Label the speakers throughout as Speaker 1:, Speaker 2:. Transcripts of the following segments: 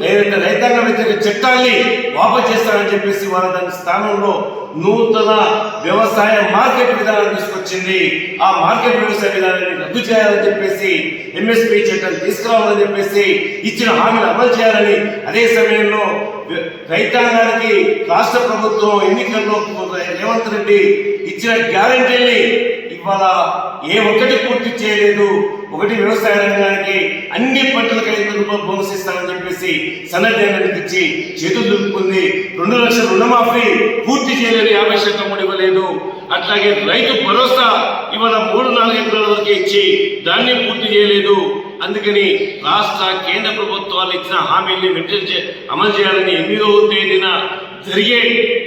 Speaker 1: ఏదైతే రైతాంగ వ్యతిరేక చట్టాన్ని వాపసు చేస్తారని చెప్పేసి వాళ్ళ దాని స్థానంలో నూతన వ్యవసాయ మార్కెట్ విధానం తీసుకొచ్చింది. ఆ మార్కెట్ వ్యవసాయ విధానాన్ని రద్దు చేయాలని చెప్పేసి, ఎంఎస్పీ చట్టం తీసుకురావాలని చెప్పేసి, ఇచ్చిన హామీలు అమలు చేయాలని, అదే సమయంలో రైతాంగానికి రాష్ట్ర ప్రభుత్వం ఎన్నికల్లో రేవంత్ రెడ్డి ఇచ్చిన గ్యారంటీల్ని ఇవాళ ఏ ఒక్కటి పూర్తి చేయలేదు. ఒకటి వ్యవసాయ రంగానికి అన్ని పంటలకు 5 రూపాయలు బోనస్ ఇస్తామని చెప్పేసి సన్నద్ధనానికి ఇచ్చి చేతులు దులుపుకుంది. 2 లక్షల రుణమాఫీ పూర్తి చేయలేదు, 50% కూడా ఇవ్వలేదు. అట్లాగే రైతు భరోసా ఇవాళ 3-4 ఎకరాల వరకు ఇచ్చి దాన్ని పూర్తి చేయలేదు. అందుకని రాష్ట్ర కేంద్ర ప్రభుత్వాలు ఇచ్చిన హామీల్ని వెంటనే అమలు చేయాలని 8వ తేదీన జరిగే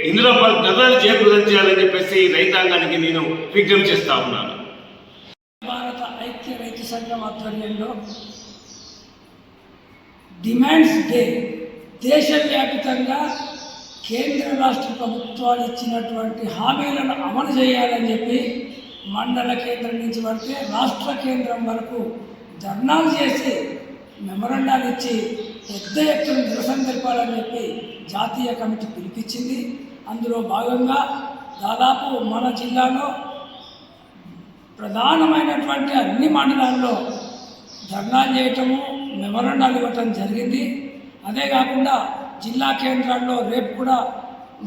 Speaker 1: ఇంద్రపాల్ ధర్నాలు జయప్రదం చేయాలని చెప్పేసి రైతాంగానికి నేను విజ్ఞప్తి చేస్తా ఉన్నాను.
Speaker 2: భారత ఐక్య రైతు సంఘం ఆధ్వర్యంలో డిమాండ్స్ డే దేశవ్యాప్తంగా కేంద్ర రాష్ట్ర ప్రభుత్వాలు ఇచ్చినటువంటి హామీలను అమలు చేయాలని చెప్పి మండల కేంద్రం నుంచి పడితే రాష్ట్ర కేంద్రం వరకు ధర్నాలు చేసి మెమరండాలు ఇచ్చి పెద్ద ఎత్తున నిరసన తెలపాలని చెప్పి జాతీయ కమిటీ పిలిపించింది. అందులో భాగంగా దాదాపు మన జిల్లాలో ప్రధానమైనటువంటి అన్ని మండలాల్లో ధర్నాలు చేయటము, మెమరండాలు ఇవ్వటం జరిగింది. అదే కాకుండా జిల్లా కేంద్రాల్లో రేపు కూడా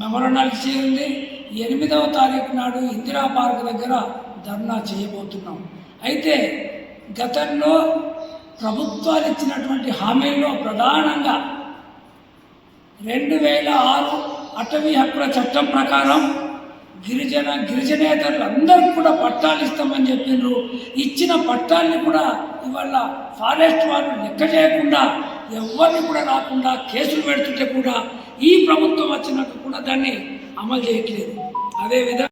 Speaker 2: మెమరండాలు చేయండి. 8వ తారీఖు నాడు ఇందిరా పార్క్ దగ్గర ధర్నా చేయబోతున్నాం. అయితే గతంలో ప్రభుత్వాలు ఇచ్చినటువంటి హామీల్లో ప్రధానంగా 2006 అటవీ హక్కుల చట్టం ప్రకారం గిరిజనేతలు అందరికీ కూడా పట్టాలు ఇస్తామని చెప్పిండ్రు. ఇచ్చిన పట్టాలని కూడా ఇవాళ ఫారెస్ట్ వాళ్ళు లెక్క చేయకుండా ఎవరిని కూడా రాకుండా కేసులు పెడుతుంటే కూడా ఈ ప్రభుత్వం వచ్చినాక కూడా దాన్ని అమలు చేయట్లేదు. అదేవిధంగా